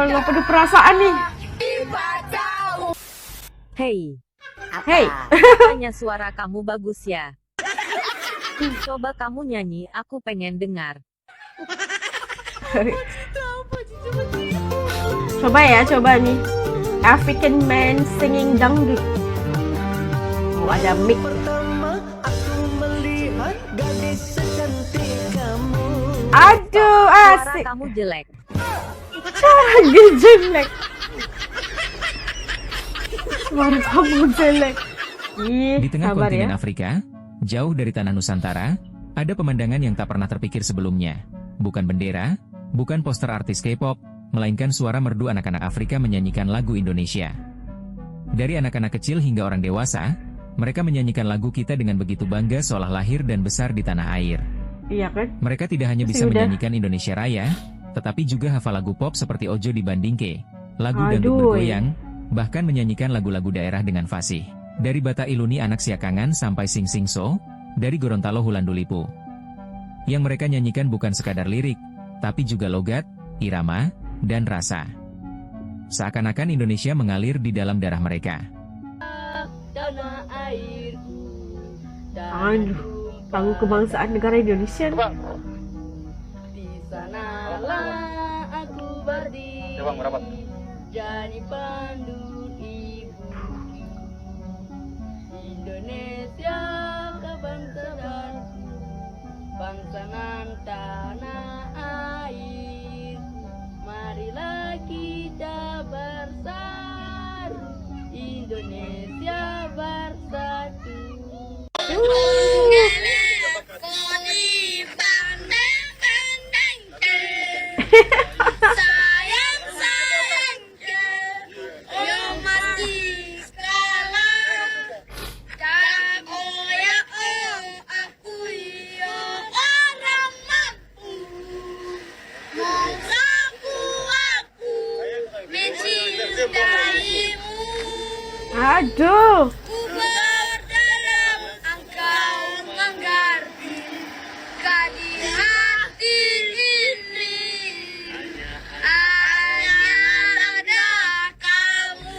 nggak penuh perasaan nih. Hei, Hei. katanya suara kamu bagus ya. Coba kamu nyanyi, aku pengen dengar. Coba nih. African man singing dangdut. Oh, ada mic. Aduh, Suara asik. kamu jelek. Lagi jelek. Suara kamu jelek. Ih, Di tengah sabar kontinen ya. Afrika, jauh dari tanah Nusantara, ada pemandangan yang tak pernah terpikir sebelumnya. Bukan bendera, bukan poster artis K-pop, melainkan suara merdu anak-anak Afrika menyanyikan lagu Indonesia. Dari anak-anak kecil hingga orang dewasa, mereka menyanyikan lagu kita dengan begitu bangga seolah lahir dan besar di tanah air. Iya kan? Mereka tidak hanya bisa Pasti udah. menyanyikan Indonesia Raya, tetapi juga hafal lagu pop seperti Ojo Dibandingke, lagu Aduh. dangdut bergoyang, bahkan menyanyikan lagu-lagu daerah dengan fasih. Dari Bata Iluni Anak Siakangan sampai Sing Sing So, dari Gorontalo Hulandulipu. Yang mereka nyanyikan bukan sekadar lirik, tapi juga logat, irama, dan rasa. Seakan-akan Indonesia mengalir di dalam darah mereka. Tanah airku, Aduh, lagu kebangsaan negara Indonesia. di sanalah aku berdiri, jadi pandu ibu. Indonesia kebangsaanku, bangsa nan tanah air. Marilah kita bersatu, Indonesia bersatu. Aduh. Dalam engkau mengerti, di hati ini hanya ada kamu.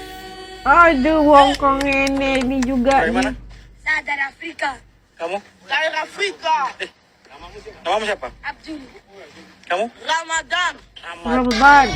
Aduh, wongkong ini juga nih. Saya dari Afrika. Kamu? Dari Afrika. Namamu siapa? Abdul. Kamu? Ramadan. Ramadan.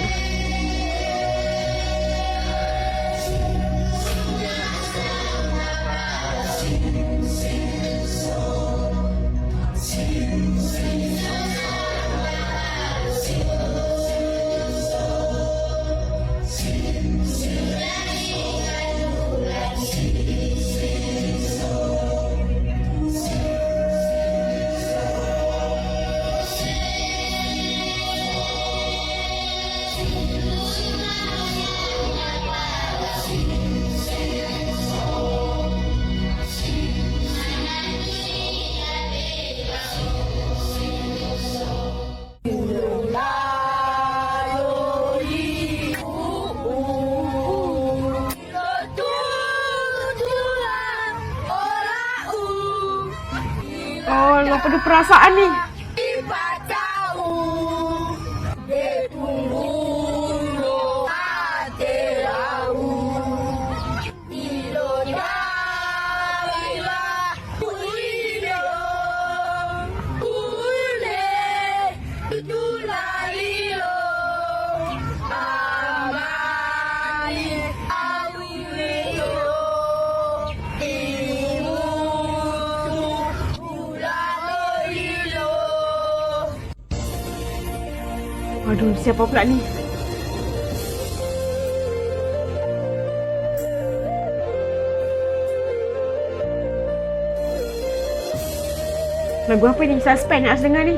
Oh, nggak penuh perasaan nih. Waduh, siapa pula nih? Lagu apa ni? Suspend nak dengar ni.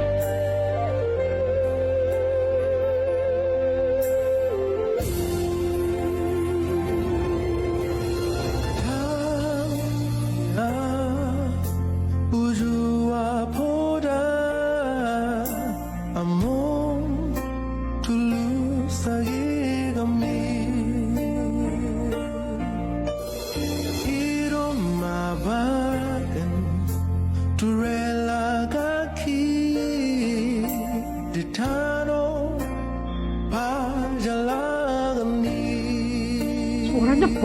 Turela kaki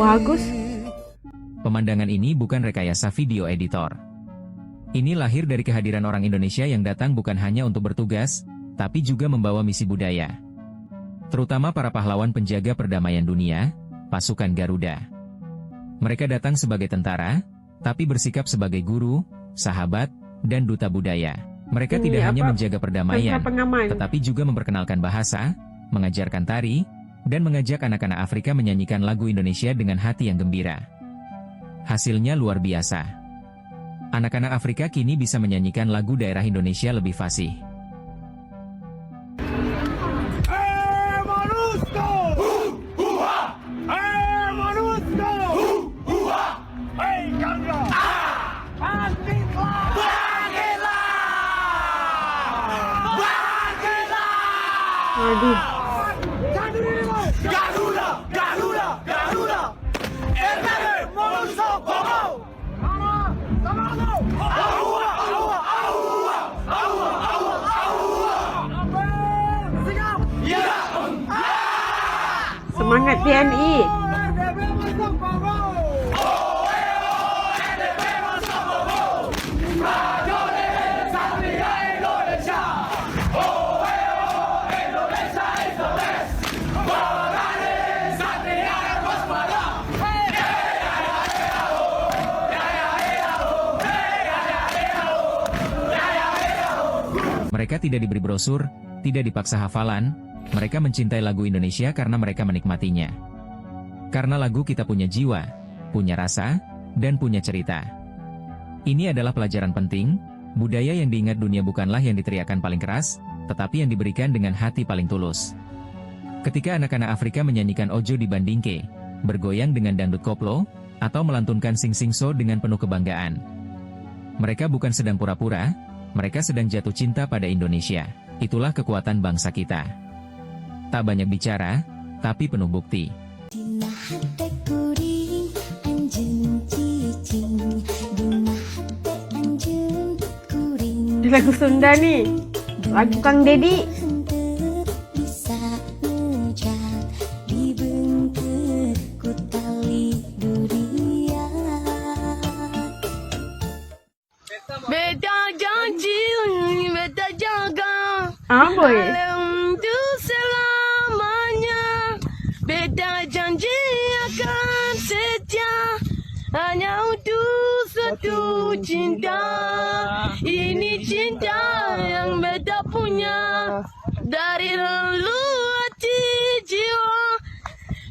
Bagus. Pemandangan ini bukan rekayasa video editor. Ini lahir dari kehadiran orang Indonesia yang datang bukan hanya untuk bertugas, tapi juga membawa misi budaya. Terutama para pahlawan penjaga perdamaian dunia, pasukan Garuda. Mereka datang sebagai tentara, tapi bersikap sebagai guru, sahabat, dan duta budaya. Mereka tidak hanya menjaga perdamaian, Pengaman. tetapi juga memperkenalkan bahasa, mengajarkan tari, dan mengajak anak-anak Afrika menyanyikan lagu Indonesia dengan hati yang gembira. Hasilnya luar biasa. Anak-anak Afrika kini bisa menyanyikan lagu daerah Indonesia lebih fasih. Aduh. Semangat TNI. Mereka tidak diberi brosur, tidak dipaksa hafalan, mereka mencintai lagu Indonesia karena mereka menikmatinya. Karena lagu kita punya jiwa, punya rasa, dan punya cerita. Ini adalah pelajaran penting, budaya yang diingat dunia bukanlah yang diteriakkan paling keras, tetapi yang diberikan dengan hati paling tulus. Ketika anak-anak Afrika menyanyikan Ojo di Bandingke, bergoyang dengan dangdut koplo, atau melantunkan sing-sing-so dengan penuh kebanggaan. Mereka bukan sedang pura-pura, mereka sedang jatuh cinta pada Indonesia. Itulah kekuatan bangsa kita. Tak banyak bicara, tapi penuh bukti. Di lagu Sunda nih. Lagu Kang Dedi. Beta janji, beta jaga. Boy. Untuk selamanya. Beta janji akan setia. Hanya untuk satu cinta. Ini cinta yang beta punya. Dari lulu hati jiwa.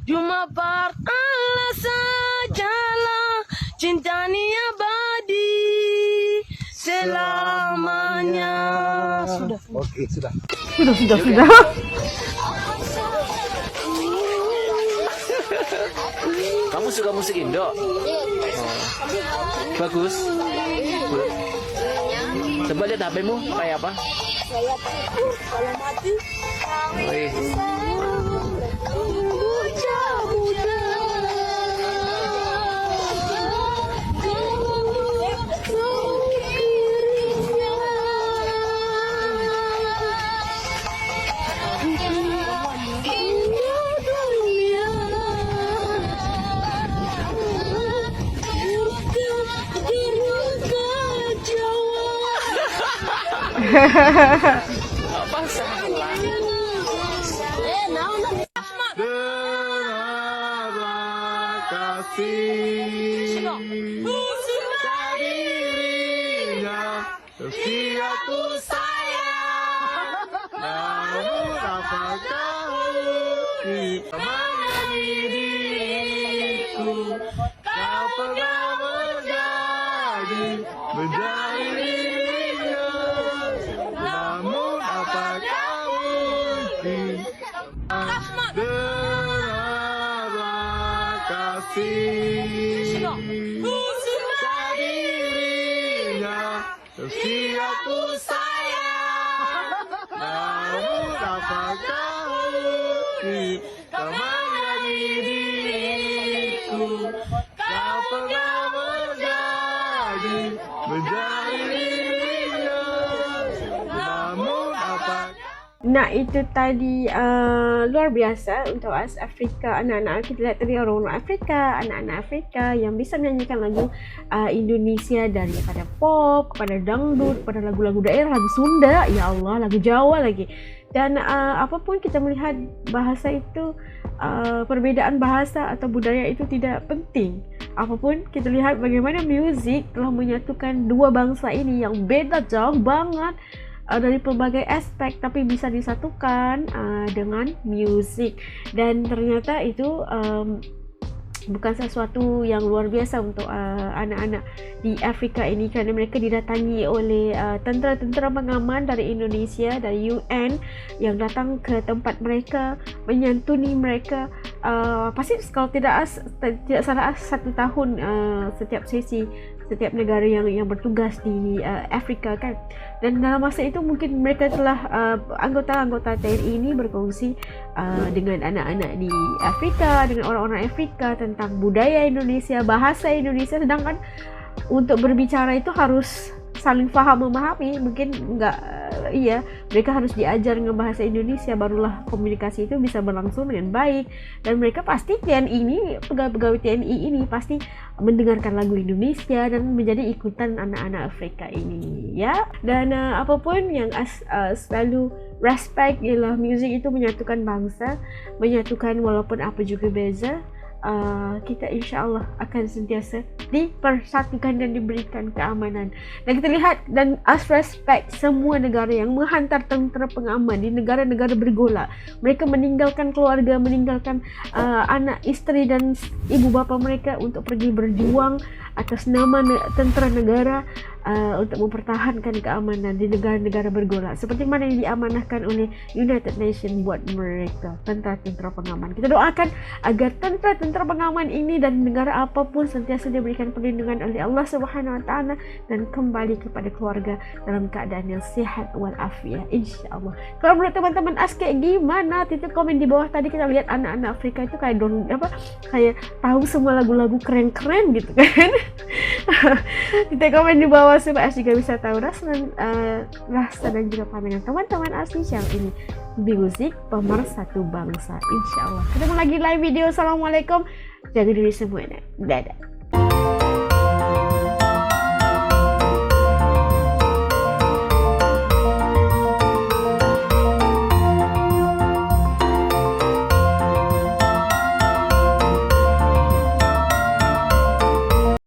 Cuma part Allah sajalah. Cinta ni abadi. Selamanya. Sudah. Oke, sudah. Sudah. Kamu suka musik Indo? Oh. Bagus. Coba lihat HP-mu kayak apa? Kalau mati. Wih. Apa salah? Dengarlah kasih dirinya setiapku sayang. Namun apakah kita menjadi diriku? Kau pernah menjadi dirinya. Namun apakah mungkin dengarlah kasih dirinya setiapku sayang. Namun apakah mungkin kau menjadi diriku? Kau pernah menjadi dirinya. Namun apakah Nah itu tadi luar biasa untuk Afrika, anak-anak kita lihat tadi orang-orang Afrika, anak-anak Afrika yang bisa menyanyikan lagu Indonesia daripada pop, kepada dangdut, kepada lagu-lagu daerah, lagu Sunda, ya Allah, lagu Jawa lagi. Dan apapun kita melihat bahasa itu, perbedaan bahasa atau budaya itu tidak penting. Apapun kita lihat bagaimana musik telah menyatukan dua bangsa ini yang beda jauh banget dari pelbagai aspek, tapi bisa disatukan dengan musik. Dan ternyata itu bukan sesuatu yang luar biasa untuk anak-anak di Afrika ini, kerana mereka didatangi oleh tentera-tentera pengaman dari Indonesia, dari UN yang datang ke tempat mereka, menyantuni mereka. Pasti kalau tidak salah 1 tahun setiap sesi, setiap negara yang bertugas di Afrika kan. Dan dalam masa itu mungkin mereka telah anggota-anggota TNI ini berkongsi dengan anak-anak di Afrika, dengan orang-orang Afrika tentang budaya Indonesia, bahasa Indonesia. Sedangkan untuk berbicara itu harus saling faham memahami, mungkin enggak, iya, mereka harus diajar dengan bahasa Indonesia, barulah komunikasi itu bisa berlangsung dengan baik. Dan mereka pasti TNI ini, pegawai-pegawai TNI ini pasti mendengarkan lagu Indonesia dan menjadi ikutan anak-anak Afrika ini, ya. Dan apapun yang selalu respect ialah music itu menyatukan bangsa, menyatukan walaupun apa juga beza. Kita insya-Allah akan sentiasa dipersatukan dan diberikan keamanan. Dan kita lihat dan respect semua negara yang menghantar tentera pengaman di negara-negara bergolak. Mereka meninggalkan keluarga, meninggalkan anak, isteri dan ibu bapa mereka untuk pergi berjuang atas nama tentera negara untuk mempertahankan keamanan di negara-negara bergolak, seperti mana yang diamanahkan oleh United Nations buat mereka, tentera-tentera pengaman. Kita doakan agar tentera-tentera pengaman ini dan negara apapun sentiasa diberikan perlindungan oleh Allah Subhanahu Wa Taala dan kembali kepada keluarga dalam keadaan yang sihat walafiat, insya-Allah. Kalau menurut teman-teman Aske gimana? Titik komen di bawah. Tadi kita lihat anak-anak Afrika itu kayak kayak tahu semua lagu-lagu keren-keren gitu kan. Titik komen di bawah supaya Asy juga bisa tahu rasa dan juga pandangan teman-teman Asy yang ini musik pemersatu bangsa, insya Allah. Ketemu lagi live video. Assalamualaikum, jaga diri semuanya, dadah.